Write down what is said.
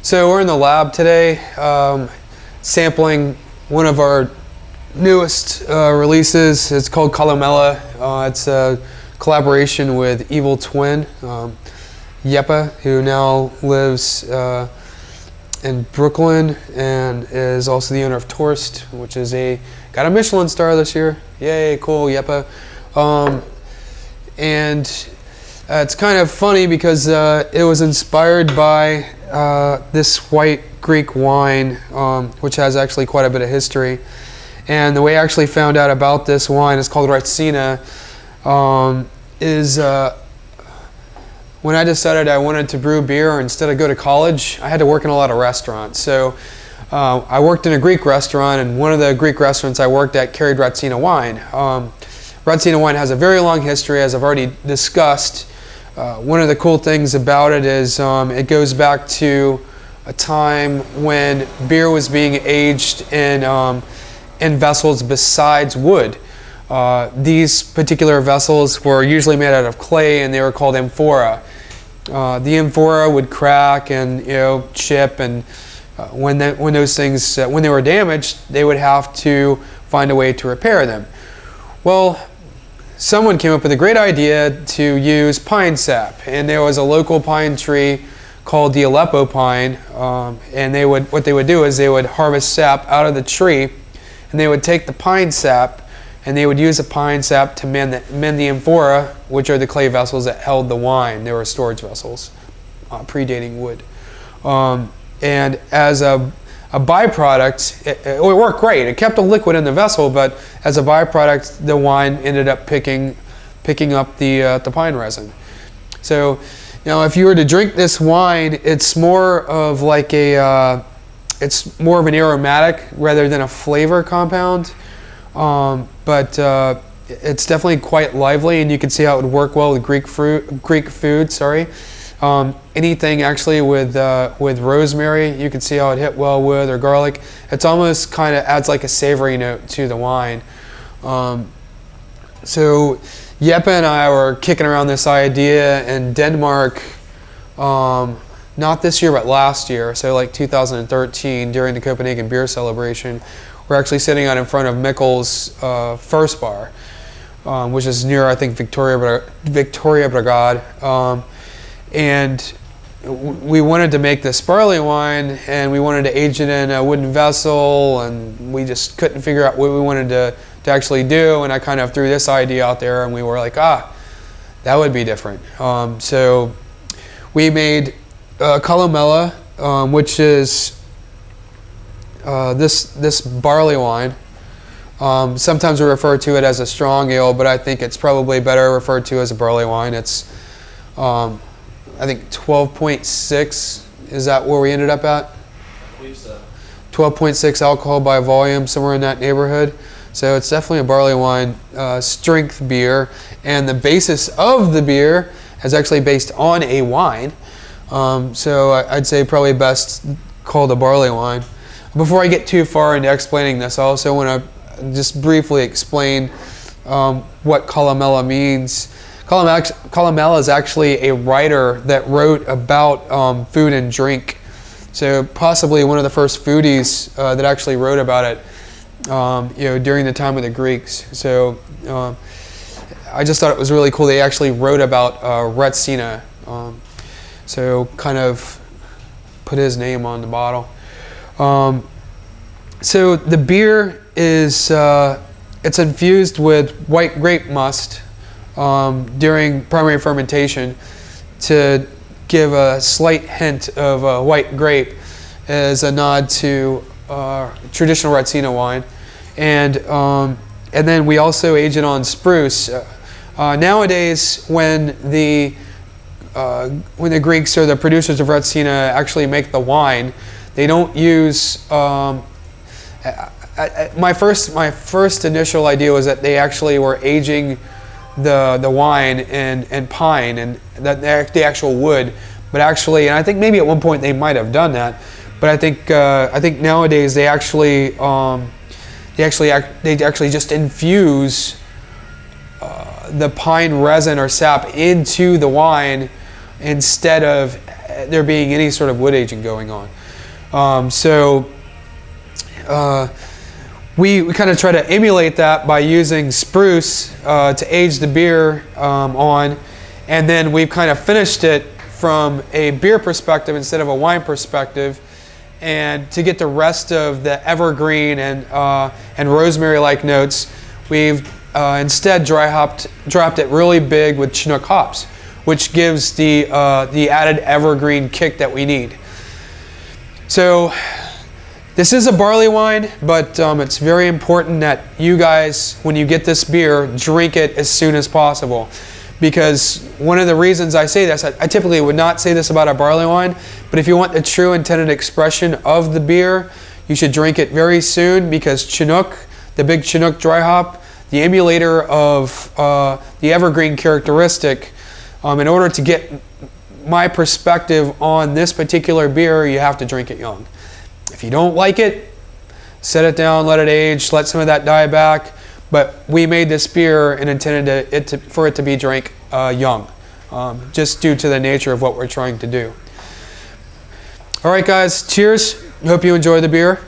So we're in the lab today, sampling one of our newest releases. It's called Columella. It's a collaboration with Evil Twin, Jeppe, who now lives in Brooklyn and is also the owner of Tourist, which is got a Michelin star this year. Yay, cool, Jeppe. And it's kind of funny because it was inspired by this white Greek wine, which has actually quite a bit of history. And the way I actually found out about this wine, is called retsina, is when I decided I wanted to brew beer instead of go to college. I had to work in a lot of restaurants. So I worked in a Greek restaurant, and one of the Greek restaurants I worked at carried retsina wine. Retsina wine has a very long history, as I've already discussed. One of the cool things about it is it goes back to a time when beer was being aged in vessels besides wood. These particular vessels were usually made out of clay, and they were called amphora. The amphora would crack and chip, and when those things when they were damaged, they would have to find a way to repair them. Well, someone came up with a great idea to use pine sap, and there was a local pine tree called the Aleppo pine, and what they would do is they would harvest sap out of the tree, and they would take the pine sap, and they would use the pine sap to mend the amphora, which are the clay vessels that held the wine. They were storage vessels, predating wood. And as a byproduct, it worked great. It kept the liquid in the vessel, but as a byproduct, the wine ended up picking up the pine resin. So, if you were to drink this wine, it's more of like it's more of an aromatic rather than a flavor compound. But it's definitely quite lively, and you can see how it would work well with Greek food. Sorry. Anything actually with rosemary, you can see how it hit well with, or garlic. It's almost kind of adds like a savory note to the wine. So Jeppe and I were kicking around this idea in Denmark, not this year but last year, so like 2013 during the Copenhagen beer celebration. We're actually sitting out in front of Mikkel's first bar, which is near, I think, Victoria Brigade. And we wanted to make this barley wine, and we wanted to age it in a wooden vessel, and we just couldn't figure out what we wanted to actually do. And I kind of threw this idea out there, and we were like, that would be different. So we made Columella, which is this barley wine. Sometimes we refer to it as a strong ale, but I think it's probably better referred to as a barley wine. It's I think 12.6, is that where we ended up at? I believe so. 12.6 alcohol by volume, somewhere in that neighborhood. So it's definitely a barley wine strength beer, and the basis of the beer is actually based on a wine. So I'd say probably best called a barley wine. Before I get too far into explaining this, I also want to just briefly explain what Columella means. Columella is actually a writer that wrote about food and drink. So possibly one of the first foodies that actually wrote about it, during the time of the Greeks. So I just thought it was really cool. They actually wrote about retsina. So kind of put his name on the bottle. So the beer is it's infused with white grape must during primary fermentation to give a slight hint of white grape as a nod to traditional retsina wine, and then we also age it on spruce. Nowadays, when the Greeks or the producers of retsina actually make the wine, they don't use. My first initial idea was that they actually were aging the wine in pine and the actual wood, but actually, and I think maybe at one point they might have done that, but I think nowadays they actually just infuse the pine resin or sap into the wine instead of there being any sort of wood aging going on. We kind of try to emulate that by using spruce to age the beer on, and then we've kind of finished it from a beer perspective instead of a wine perspective, and to get the rest of the evergreen and rosemary-like notes, we've instead dropped it really big with Chinook hops, which gives the added evergreen kick that we need. So this is a barley wine, but it's very important that you guys, when you get this beer, drink it as soon as possible. Because one of the reasons I say this, I typically would not say this about a barley wine, but if you want the true intended expression of the beer, you should drink it very soon, because Chinook, the big Chinook dry hop, the emulator of the evergreen characteristic, in order to get my perspective on this particular beer, you have to drink it young. If you don't like it, set it down, let it age, let some of that die back. But we made this beer and intended for it to be drank young, just due to the nature of what we're trying to do. All right, guys, cheers. Hope you enjoy the beer.